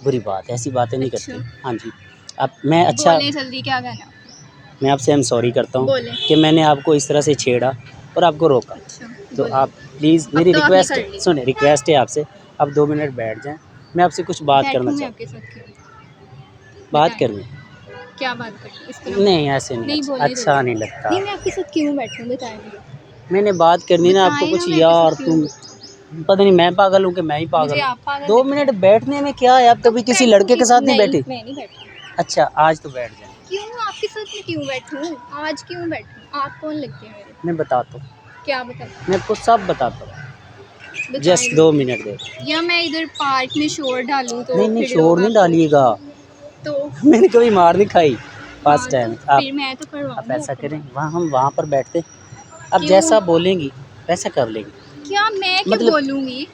बुरी बात है, ऐसी बातें नहीं अच्छा। करती। हाँ जी, अब मैं अच्छा बोले जल्दी, क्या कहना? मैं आपसे आई एम सॉरी करता हूँ बोले। कि मैंने आपको इस तरह से छेड़ा और आपको रोका। अच्छा, तो बोले। आप प्लीज़, अब मेरी तो आपने रिक्वेस्ट कर है, ली। सुनिए रिक्वेस्ट है आपसे, आप 2 मिनट बैठ जाएँ, मैं आपसे कुछ बात करना बैठूँ मैं चाहता आपके साथ क्यों? हूँ। बात बताएँ। करनी क्या बात करनी? इस तरह नहीं, बोले। ऐसे नहीं, नहीं, अच्छा बोले अच्छा जल्दी। नहीं लगता। नहीं, मैं आपके साथ क्यों बैठूँ? बताएँ मुझे। मैंने बात करनी ना आपको बताएँ ना, कुछ, मैं आपके यार साथ क्यों तुम बैठूँ? पता नहीं मैं पागल हूँ कि मैं ही मुझे पागल हूँ। आप पागल 2 लगते मिनट हैं। बैठने में क्या है, आप तो कभी किसी बैठूँ लड़के के साथ क्यों? नहीं नहीं, बैठी? मैं नहीं बैठूँ। अच्छा, आज तो बैठ जाएँ। क्यों आपके साथ मैं क्यों बैठूँ? आज क्यों बैठूँ? आप कौन लगते हैं मेरे? मैं बताता हूँ, क्या बताएँ? मैं आपको सब बताता हूँ, बताएँ जस्ट 2 जल्दी। मिनट दे। या मैं इधर पार्क में शोर डालूँ तो नहीं, नहीं फिर शोर लोग नहीं आपको डालिएगा। तो मैंने कभी मार नहीं खाई, हाँ, फर्स्ट तो टाइम। फिर मैं तो आप करवाऊँगी ऐसा आपको करें, बात। वहाँ हम वहाँ पर बैठते, आप क्यों? जैसा बोलेंगी वैसा कर लेंगे। क्या मैं क्यों मतलब बोलूँगी?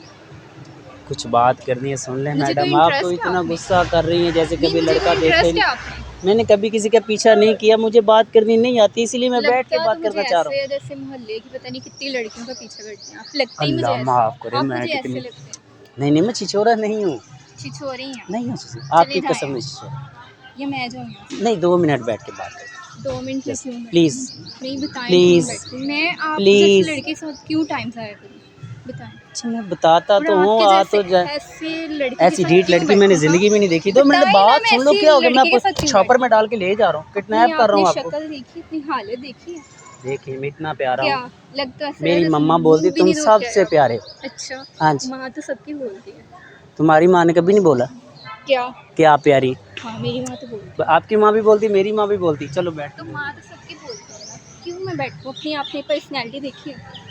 कुछ बात करनी है, सुन लें मुझे कोई मैडम, आप तो इंटरेस्ट है इतना आप में? गुस्सा कर रही हैं जैसे नहीं, कभी मुझे लड़का कोई देखा ही इंटरेस्ट है आप में? नहीं। मैंने कभी किसी का पीछा नहीं किया, मुझे बात करनी नहीं आती, इसीलिए मैं बैठ के लगता तो बात मुझे करना चाह रहा ऐसे हूँ। है जैसे मोहल्ले की पता नहीं कितनी लड़कियों का पीछा करते हैं आप। लगते ही मुझे अल्लाह ऐसे माफ़ हैं। करे, आप मैं मुझे कितनी ऐसे लगते हैं। नहीं, नहीं मैं छिछोरा नहीं हूँ, छिछोरे हैं नहीं हूँ आप। आपकी चले जाएँ कसम नहीं आप। छिछोरा। या मैं जाऊँ यहाँ से? नहीं, 2 मिनट बैठ के बात करें। 2 मिनट में जस्ट क्यों प्लीज़, बैठूँ? नहीं, बताएँ क्यों प्लीज़, बैठूँ? मैं आप जैसे प्लीज़। लड़के के साथ क्यों टाइम ज़ाया करूँ? बताएँ। अच्छा मैं बताता और तो हूँ, आपके आ जैसे तो जाए। ऐसे लड़के के ऐसी साथ ढीठ क्यों लड़की मैंने बैठूँ? हाँ? ज़िंदगी में नहीं देखी। 2 मिनट बताएँ ना, बात मैं सुन लो, ऐसी क्या हो गया, मैं लड़के आपको के साथ क्यों छॉपर बैठूँ? में डाल के ले जा रहा हूँ, अपनी किडनैप कर रहा आपने हूँ आपको। शक्ल देखी, अपनी हालत देखी है? देखिए मैं इतना प्यारा क्या? हूँ, लग तो ऐसा रहा है मेरी जैसे मम्मा मुँह बोलती भी तुम नहीं धो के आए सबसे आप। प्यारे। अच्छा, हाँ जी, माँ तो सबकी बोलती है। तुम्हारी माँ ने कभी नहीं बोला क्या? कि आप प्यारी? हाँ, मेरी माँ तो बोलती है। आपकी माँ भी बोलती, मेरी माँ भी बोलती। चलो बैठ तो के माँ तो सबकी बोलती है ना, क्यों मैं बैठूँ? अपनी आपने पर्सनैलिटी देखी है?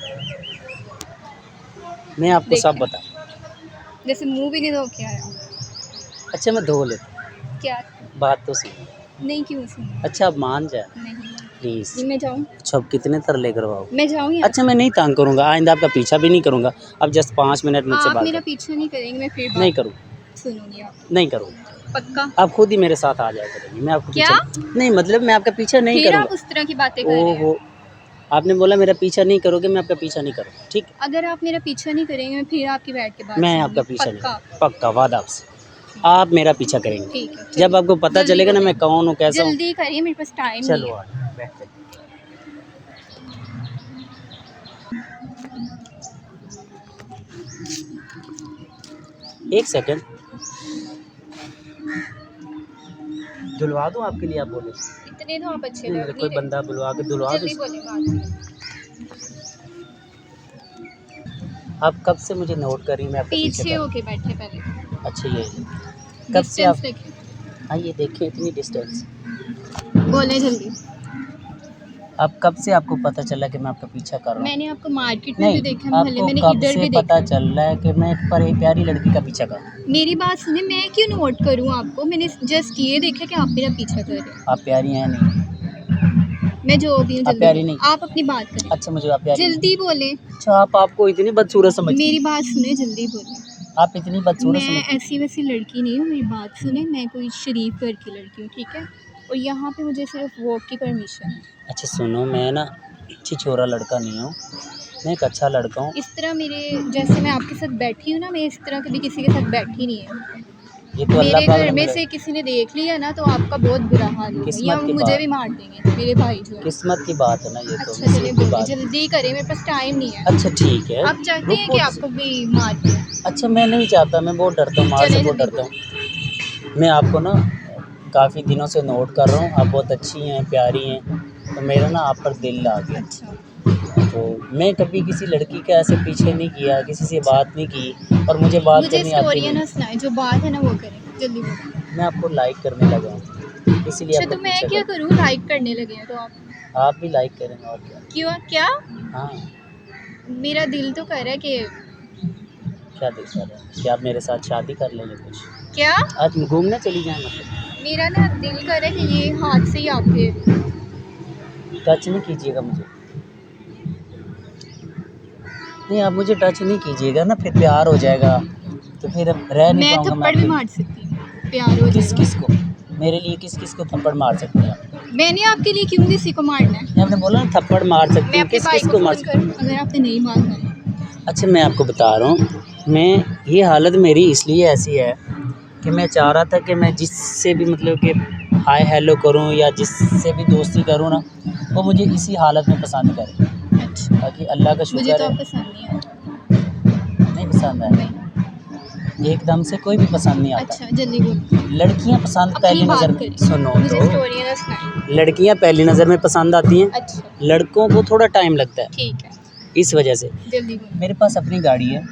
मैं आपको सब देखिए, बता। जैसे मुँह भी नहीं धो के आए आप। अच्छा मैं धो लेता हूँ, क्या? बात तो सुनो। नहीं, क्यों सुनूँ? अच्छा आप मान जाए नहीं, प्लीज़। नहीं मैं जाऊँ? अच्छा अब कितने तरले करवाओगे? मैं जाऊँ यहाँ अच्छा से? मैं नहीं तंग करूँगा, आइंदा आपका पीछा भी नहीं करूँगा। अब जस्ट 5 मिनट मुझसे आप बात मेरा करो। पीछा नहीं करेंगे, मैं फिर नहीं बात करूँ, सुनूँगी आपकी। नहीं करूँगा। पक्का? आप खुद ही मेरे साथ आ जाया करेंगी, मैं आपको क्या? पीछा नहीं, मतलब मैं आपका पीछा नहीं फिर करूँगा। आप उस तरह की बातें कर रहे हैं। ओहो! आपने बोला मेरा पीछा नहीं करोगे, मैं आपका पीछा नहीं करूँगा, ठीक है? अगर आप मेरा पीछा नहीं करेंगे, मैं फिर आपकी बैठ के बात मैं सुनूँगी। आपका पीछा नहीं पक्का? करूँगा, पक्का वादा आपसे। आप मेरा पीछा करेंगे। ठीक है, जब चलिए। आपको पता जल्दी चलेगा ना बोलें। मैं कौन हूँ, कैसा हूँ। जल्दी करिए, मेरे पास टाइम नहीं चलो है। आ जाओ, बैठते हैं। 1 सेकंड, धुलवा दूँ आपके लिए, आप बोले? इतने तो आप अच्छे नहीं लग मतलब नहीं कोई बंदा रहे। बुलवा के धुलवा दूँ? जल्दी बोलें बात। आप कब से मुझे नोट कर रही हैं, मैं आपका पीछे पीछे कर होके बैठे पहले। अच्छा ये कब से आप डिस्टेंस रखिए। हाँ, ये देखिए इतनी डिस्टेंस। बोलें जल्दी। अब कब से आपको पता चला कि मैं आपका पीछा कर रहा हूँ? मैंने आपको मार्केट में भी नहीं, देखा, मोहल्ले आपको मैंने कब इधर से भी पता देखा। चल रहा है कि मैं एक प्यारी लड़की का पीछा कर रहा हूँ? मेरी बात सुने, मैं क्यों नोट करूँ आपको? मैंने जस्ट ये देखा कि आप मेरा पीछा कर रहे हैं। आप प्यारी हैं नहीं? मैं जो भी हूँ, आप जल्दी प्यारी बोलें। नहीं? आप अपनी बात करें। अच्छा मुझे आप प्यारी नहीं? जल्दी बोलें। अच्छा आप आपको इतनी बदसूरत समझती मेरी हैं? बात सुने, जल्दी बोलें। आप इतनी बदसूरत मैं समझती हैं? ऐसी वैसी लड़की नहीं हूँ, मेरी बात सुने। मैं कोई शरीफ घर की लड़की हूँ, ठीक है? और यहाँ पे मुझे सिर्फ वॉक की परमिशन है। अच्छा सुनो, मैं ना छिछोरा लड़का नहीं हूँ, मैं एक अच्छा लड़का हूँ। इस तरह मेरे जैसे मैं आपके साथ बैठी हूँ ना, मैं इस तरह कभी किसी के साथ बैठी नहीं है। ये तो अल्लाह मेरे पाक घर ने में मेरे से किसी ने देख लिया ना तो आपका बहुत बुरा हाल होगा, या किस्मत वो की मुझे बात, भी मार देंगे, मेरे भाई जो है। किस्मत की बात है ना, ये तो अच्छा चलिए नसीब की बोलिए, बात है। जल्दी करें, मेरे पास टाइम नहीं है। अच्छा ठीक है, आप चाहते हैं रुको। कि आपको भी मार दें? अच्छा मैं नहीं चाहता, मैं बहुत डरता हूँ, मार से चलें बहुत जल्दी डरता बोलिए। हूँ। मैं आपको ना काफ़ी दिनों से नोट कर रहा हूँ, आप बहुत अच्छी हैं, प्यारी हैं, तो मेरा ना आप पर दिल आ गया। अच्छा तो मैं कभी किसी लड़की का ऐसे पीछे नहीं किया, किसी से अच्छा, बात नहीं की और मुझे बात मुझे करनी आती स्टोरियाँ नहीं। ना सुनाएं, जो बात है ना वो करें, जल्दी बोलिए। मैं आपको लाइक करने लगा हूँ, इसीलिए अच्छा आपका तो मैं पीछा क्या कर। करूँ, लाइक करने लगे हैं तो आप भी लाइक करें और क्या। क्यों? क्या? हाँ, मेरा दिल तो कर रहा है कि क्या दिल कर रहा है कि आप मेरे साथ शादी कर लेंगे कुछ? क्या? आज घूमने चली जाएँ मतलब। मेरा ना दिल कर रहा है कि ये हाथ से ही आपके टच नहीं कीजिएगा मुझे। नहीं आप मुझे टच नहीं कीजिएगा ना, फिर प्यार हो जाएगा, तो फिर अब रह नहीं मैं पाऊँगा मैं थप्पड़ भी आपके मार सकती हूँ, प्यार हो किस जाएगा। किस को, मेरे लिए किस किस को थप्पड़ मार सकते हैं आप? मैंने आपके लिए क्यों किसी को मारना है? आपने बोला ना थप्पड़ मार सकती मैं हूँ, अपने किस भाई किस को को मार फ़ोन सकती करूँ अगर आपने नहीं बात मानी? अच्छा मैं आपको बता रहा हूँ, मैं ये हालत मेरी इसलिए ऐसी है कि मैं चाह रहा था कि मैं जिससे भी मतलब कि हाय हेलो करूं या जिससे भी दोस्ती करूं ना, वो मुझे इसी हालत में पसंद करे। अच्छा, बाकी अल्लाह का मुझे शुक्र तो है। आप पसंद नहीं आते। नहीं पसंद है, नहीं। एकदम से कोई भी पसंद नहीं आता। अच्छा, जल्दी बोलो। लड़कियां पसंद अपनी पहली बात नज़र में, करिए, सुनो मुझे तो, स्टोरियाँ ना सुनाइए। लड़कियां पहली नज़र में पसंद आती हैं, अच्छा, लड़कों को थोड़ा टाइम लगता है। ठीक है, इस वजह से जल्दी बोलो। मेरे पास अपनी गाड़ी है,